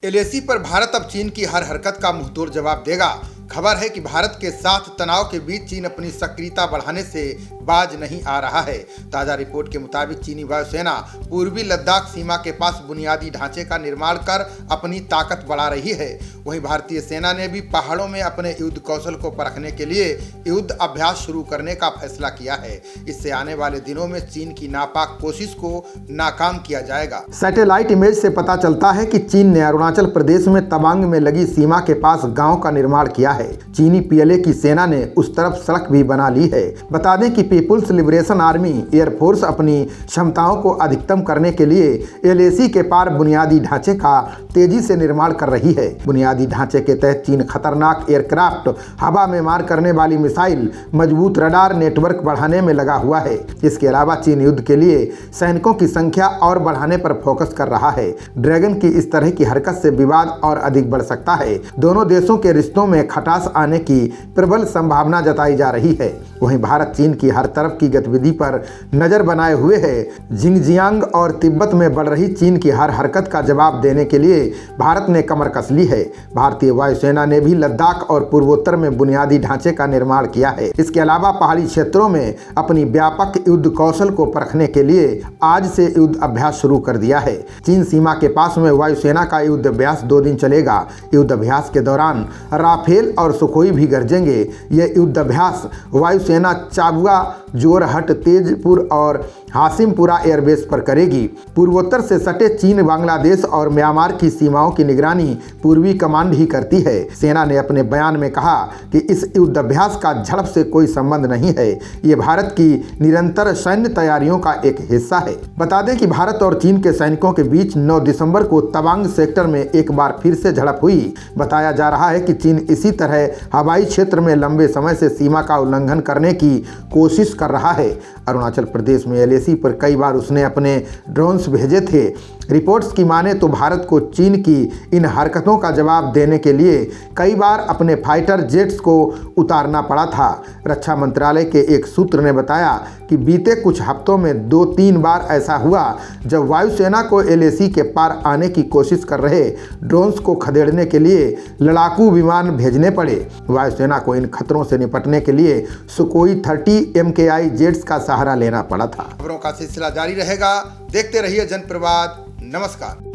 LAC पर भारत अब चीन की हर हरकत का मुंहतोड़ जवाब देगा। खबर है कि भारत के साथ तनाव के बीच चीन अपनी सक्रियता बढ़ाने से बाज नहीं आ रहा है। ताजा रिपोर्ट के मुताबिक चीनी वायुसेना पूर्वी लद्दाख सीमा के पास बुनियादी ढांचे का निर्माण कर अपनी ताकत बढ़ा रही है। वहीं भारतीय सेना ने भी पहाड़ों में अपने युद्ध कौशल को परखने के लिए युद्ध अभ्यास शुरू करने का फैसला किया है। इससे आने वाले दिनों में चीन की नापाक कोशिश को नाकाम किया जाएगा। सैटेलाइट इमेज से पता चलता है कि चीन ने अरुणाचल प्रदेश में तवांग में लगी सीमा के पास गांव का निर्माण किया है। चीनी पीएलए की सेना ने उस तरफ सड़क भी बना ली है। बता दें कि पीपुल्स लिबरेशन आर्मी एयरफोर्स अपनी क्षमताओं को अधिकतम करने के लिए एलएसी के पार बुनियादी ढांचे का तेजी से निर्माण कर रही है। बुनियादी ढांचे के तहत चीन खतरनाक एयरक्राफ्ट, हवा में मार करने वाली मिसाइल, मजबूत रडार नेटवर्क बढ़ाने में लगा हुआ है। इसके अलावा चीन युद्ध के लिए सैनिकों की संख्या और बढ़ाने पर फोकस कर रहा है। ड्रैगन की इस तरह की हरकत से विवाद और अधिक बढ़ सकता है। दोनों देशों के रिश्तों में खटास आने की प्रबल संभावना जताई जा रही है। वहीं भारत चीन की हर तरफ की गतिविधि पर नजर बनाए हुए है। जिंगजियांग और तिब्बत में बढ़ रही चीन की हर हरकत का जवाब देने के लिए भारत ने कमर कस ली है। भारतीय वायुसेना ने भी लद्दाख और पूर्वोत्तर में बुनियादी ढांचे का निर्माण किया है। इसके अलावा पहाड़ी क्षेत्रों में अपनी व्यापक युद्ध कौशल को परखने के लिए आज से युद्ध अभ्यास शुरू कर दिया है। चीन सीमा के पास में वायुसेना का युद्ध अभ्यास 2 दिन चलेगा। युद्ध अभ्यास के दौरान राफेल और सुखोई भी गरजेंगे। यह युद्ध अभ्यास वायुसेना चाबुआ, जोरहट, तेजपुर और हासिमपुरा एयरबेस पर करेगी। पूर्वोत्तर से सटे चीन, बांग्लादेश और म्यांमार की सीमाओं की निगरानी पूर्वी कमांड ही करती है। सेना ने अपने बयान में कहा कि इस युद्ध अभ्यास का झड़प से कोई संबंध नहीं है। ये भारत की निरंतर सैन्य तैयारियों का एक हिस्सा है। बता दें कि भारत और चीन के सैनिकों के बीच 9 दिसंबर को तवांग सेक्टर में एक बार फिर से झड़प हुई। बताया जा रहा है कि चीन इसी तरह हवाई क्षेत्र में लंबे समय से सीमा का उल्लंघन करने की कोशिश कर रहा है। अरुणाचल प्रदेश में एलएसी पर कई बार उसने अपने ड्रोन्स भेजे थे। रिपोर्ट्स की माने तो भारत को चीन की इन हरकतों का जवाब देने के लिए कई बार अपने फाइटर जेट्स को उतारना पड़ा था। रक्षा मंत्रालय के एक सूत्र ने बताया कि बीते कुछ हफ्तों में 2-3 बार ऐसा हुआ जब वायुसेना को एलएसी के पार आने की कोशिश कर रहे ड्रोन्स को खदेड़ने के लिए लड़ाकू विमान भेजने पड़े। वायुसेना को इन खतरों से निपटने के लिए सुखोई 30 MKI जेट्स का सहारा लेना पड़ा था। खबरों का सिलसिला जारी रहेगा। देखते रहिए जनप्रवाद। नमस्कार।